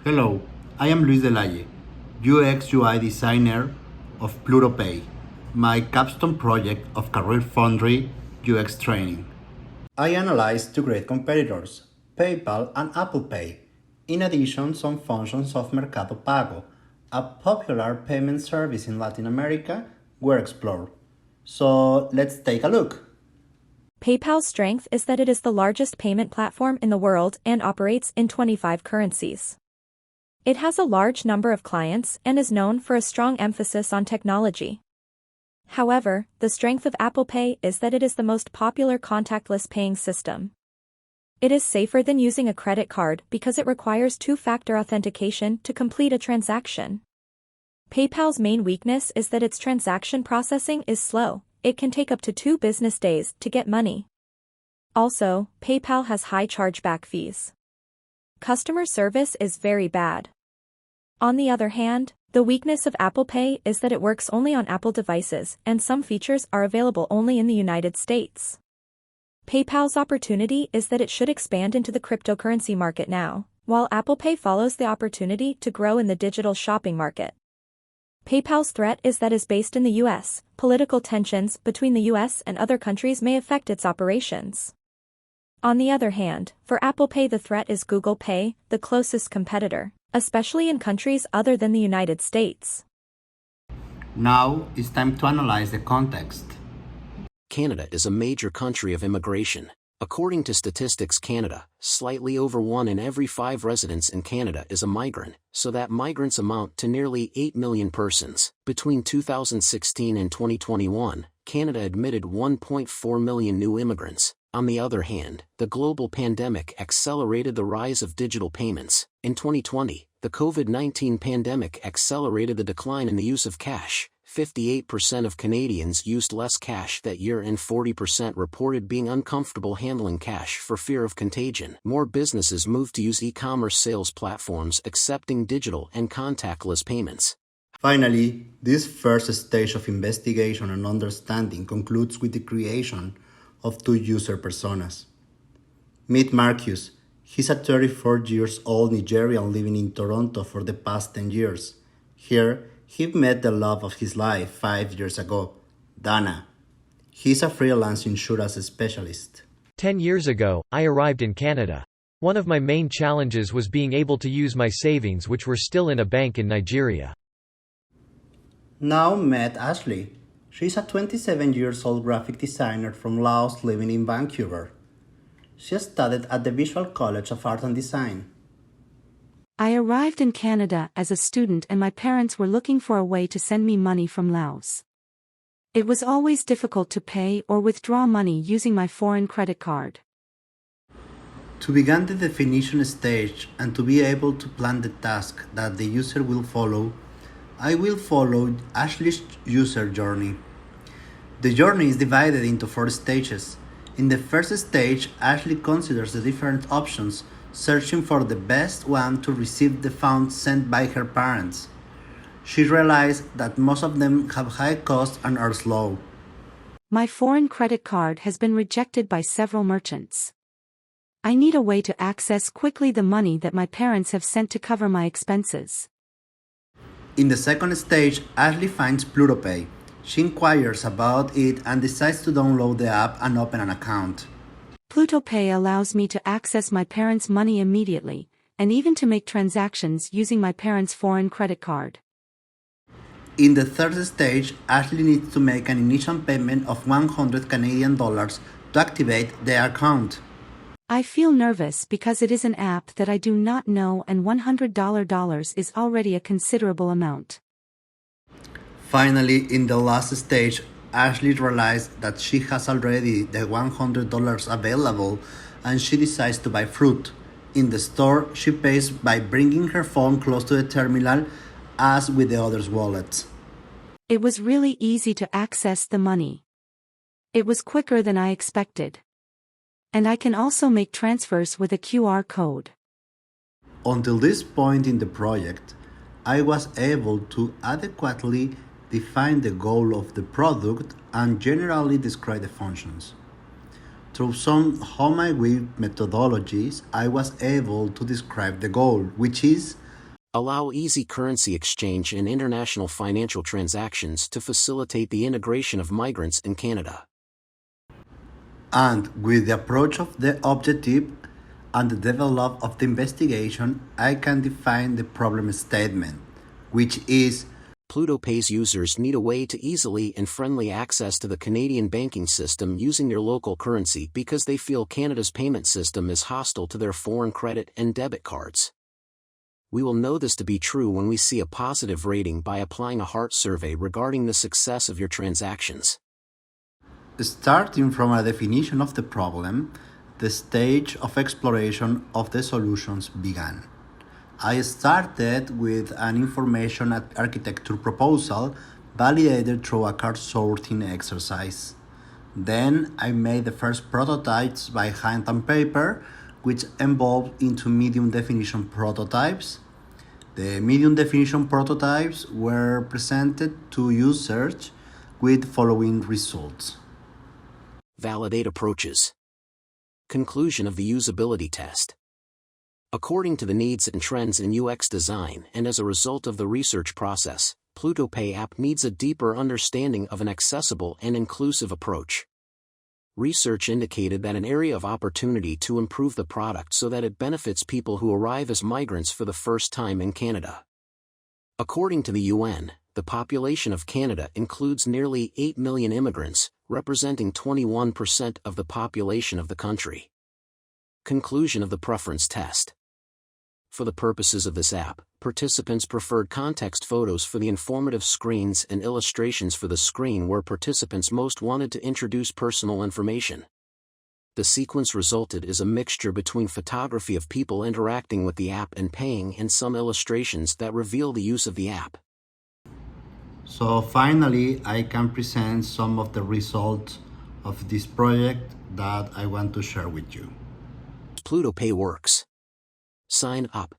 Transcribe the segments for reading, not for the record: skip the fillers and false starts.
Hello, I am Luis Delaye, UX UI designer of PlutoPay, my capstone project of CareerFoundry UX training. I analyzed two great competitors, PayPal and Apple Pay. In addition, some functions of Mercado Pago, a popular payment service in Latin America, were explored. So let's take a look. PayPal's strength is that it is the largest payment platform in the world and operates in 25 currencies. It has a large number of clients and is known for a strong emphasis on technology. However, the strength of Apple Pay is that it is the most popular contactless paying system. It is safer than using a credit card because it requires two-factor authentication to complete a transaction. PayPal's main weakness is that its transaction processing is slow. It can take up to 2 business days to get money. Also, PayPal has high chargeback fees. Customer service is very bad. On the other hand, the weakness of Apple Pay is that it works only on Apple devices and some features are available only in the United States. PayPal's opportunity is that it should expand into the cryptocurrency market now, while Apple Pay follows the opportunity to grow in the digital shopping market. PayPal's threat is that it is based in the US. Political tensions between the US and other countries may affect its operations. On the other hand, for Apple Pay the threat is Google Pay, the closest competitor, especially in countries other than the United States. Now it's time to analyze the context. Canada is a major country of immigration. According to Statistics Canada, slightly over 1 in every 5 residents in Canada is a migrant, so that migrants amount to nearly 8 million persons. Between 2016 and 2021, Canada admitted 1.4 million new immigrants. On the other hand, the global pandemic accelerated the rise of digital payments. In 2020, the COVID-19 pandemic accelerated the decline in the use of cash. 58% of Canadians used less cash that year and 40% reported being uncomfortable handling cash for fear of contagion. More businesses moved to use e-commerce sales platforms accepting digital and contactless payments. Finally, this first stage of investigation and understanding concludes with the creation of 2 user personas. Meet Marcus. He's a 34-year-old Nigerian living in Toronto for the past 10 years. Here, he met the love of his life 5 years ago, Dana. He's a freelance insurance specialist. 10 years ago, I arrived in Canada. One of my main challenges was being able to use my savings which were still in a bank in Nigeria. Now met Ashley. She's a 27-year-old graphic designer from Laos living in Vancouver. She studied at the Visual College of Art and Design. I arrived in Canada as a student and my parents were looking for a way to send me money from Laos. It was always difficult to pay or withdraw money using my foreign credit card. To begin the definition stage and to be able to plan the task that the user will follow, I will follow Ashley's user journey. The journey is divided into 4 stages. In the first stage, Ashley considers the different options, searching for the best one to receive the funds sent by her parents. She realized that most of them have high costs and are slow. My foreign credit card has been rejected by several merchants. I need a way to access quickly the money that my parents have sent to cover my expenses. In the second stage, Ashley finds PlutoPay. She inquires about it and decides to download the app and open an account. PlutoPay allows me to access my parents' money immediately, and even to make transactions using my parents' foreign credit card. In the third stage, Ashley needs to make an initial payment of $100 Canadian to activate the account. I feel nervous because it is an app that I do not know and $100 is already a considerable amount. Finally, in the last stage, Ashley realized that she has already the $100 available and she decides to buy fruit. In the store, she pays by bringing her phone close to the terminal as with the others' wallets. It was really easy to access the money. It was quicker than I expected. And I can also make transfers with a QR code. Until this point in the project, I was able to adequately define the goal of the product and generally describe the functions. Through some homemade methodologies, I was able to describe the goal, which is Allow easy currency exchange and international financial transactions to facilitate the integration of migrants in Canada. And with the approach of the objective and the develop of the investigation, I can define the problem statement, which is PlutoPay's users need a way to easily and friendly access to the Canadian banking system using their local currency because they feel Canada's payment system is hostile to their foreign credit and debit cards. We will know this to be true when we see a positive rating by applying a heart survey regarding the success of your transactions. starting from a definition of the problem. The stage of exploration of the solutions began. I started with an information architecture proposal validated through a card sorting exercise. Then I made the first prototypes by hand and paper, which evolved into medium definition prototypes. The medium definition prototypes were presented to users with following results. Validate approaches. Conclusion of the usability test. According to the needs and trends in UX design and as a result of the research process, PlutoPay app needs a deeper understanding of an accessible and inclusive approach. Research indicated that an area of opportunity to improve the product so that it benefits people who arrive as migrants for the first time in Canada. According to the UN, the population of Canada includes nearly 8 million immigrants, representing 21% of the population of the country. Conclusion of the preference test. For the purposes of this app, participants preferred context photos for the informative screens and illustrations for the screen where participants most wanted to introduce personal information. The sequence resulted is a mixture between photography of people interacting with the app and paying and some illustrations that reveal the use of the app. So finally, I can present some of the results of this project that I want to share with you. PlutoPay works. Sign up.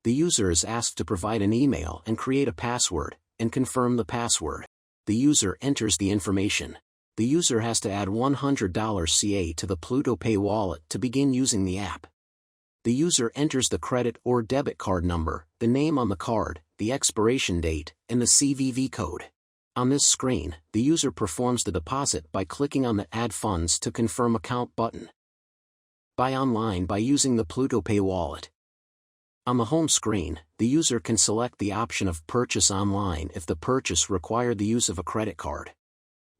The user is asked to provide an email and create a password, and confirm the password. The user enters the information. The user has to add $100 CA to the PlutoPay wallet to begin using the app. The user enters the credit or debit card number, the name on the card, the expiration date, and the CVV code. On this screen, the user performs the deposit by clicking on the Add Funds to Confirm Account button. Buy online by using the PlutoPay wallet. On the home screen, the user can select the option of Purchase Online if the purchase required the use of a credit card.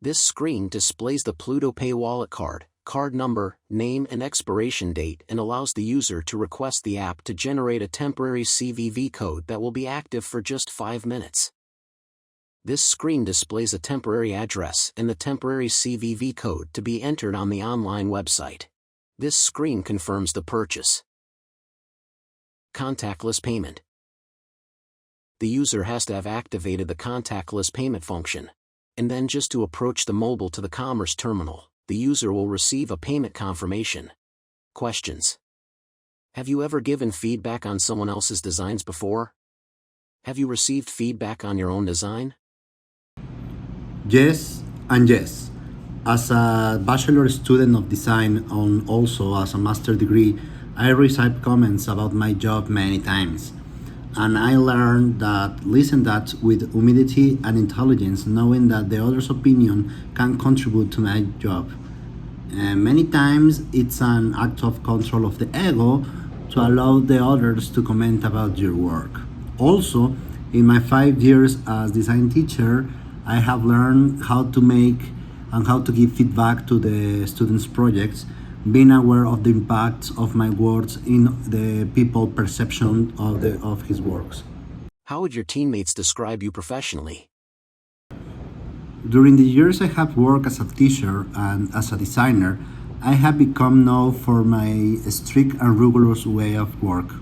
This screen displays the PlutoPay wallet card, card number, name and expiration date and allows the user to request the app to generate a temporary CVV code that will be active for just 5 minutes. This screen displays a temporary address and the temporary CVV code to be entered on the online website. This screen confirms the purchase. Contactless payment. The user has to have activated the contactless payment function, and then just to approach the mobile to the commerce terminal, the user will receive a payment confirmation. Questions. Have you ever given feedback on someone else's designs before? Have you received feedback on your own design? Yes and yes. As a bachelor student of design and also as a master degree, I received comments about my job many times. And I learned that listen that with humility and intelligence, knowing that the other's opinion can contribute to my job. And many times it's an act of control of the ego to allow the others to comment about your work. Also, in my 5 years as design teacher, I have learned how to make and how to give feedback to the students' projects, being aware of the impacts of my words in the people perception of his works. How would your teammates describe you professionally? During the years I have worked as a teacher and as a designer, I have become known for my strict and rigorous way of work.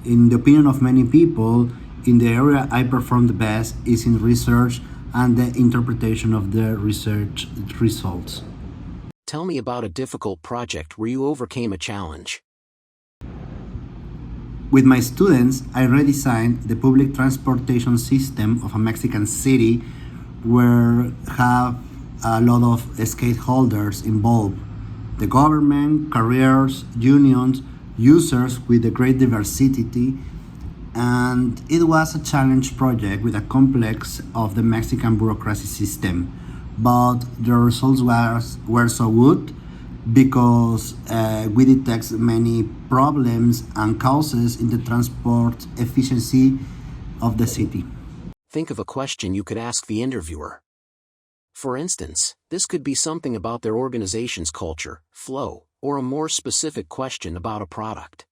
In the opinion of many people, in the area I perform the best is in research and the interpretation of the research results. Tell me about a difficult project where you overcame a challenge. With my students, I redesigned the public transportation system of a Mexican city where have a lot of stakeholders involved. The government, careers, unions, users with a great diversity, and it was a challenge project with a complex of the Mexican bureaucracy system, but the results were so good because we detect many problems and causes in the transport efficiency of the city. Think of a question you could ask the interviewer. For instance, this could be something about their organization's culture, flow, or a more specific question about a product.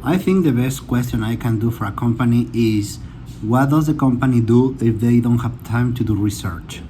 I think the best question I can do for a company is, what does the company do if they don't have time to do research?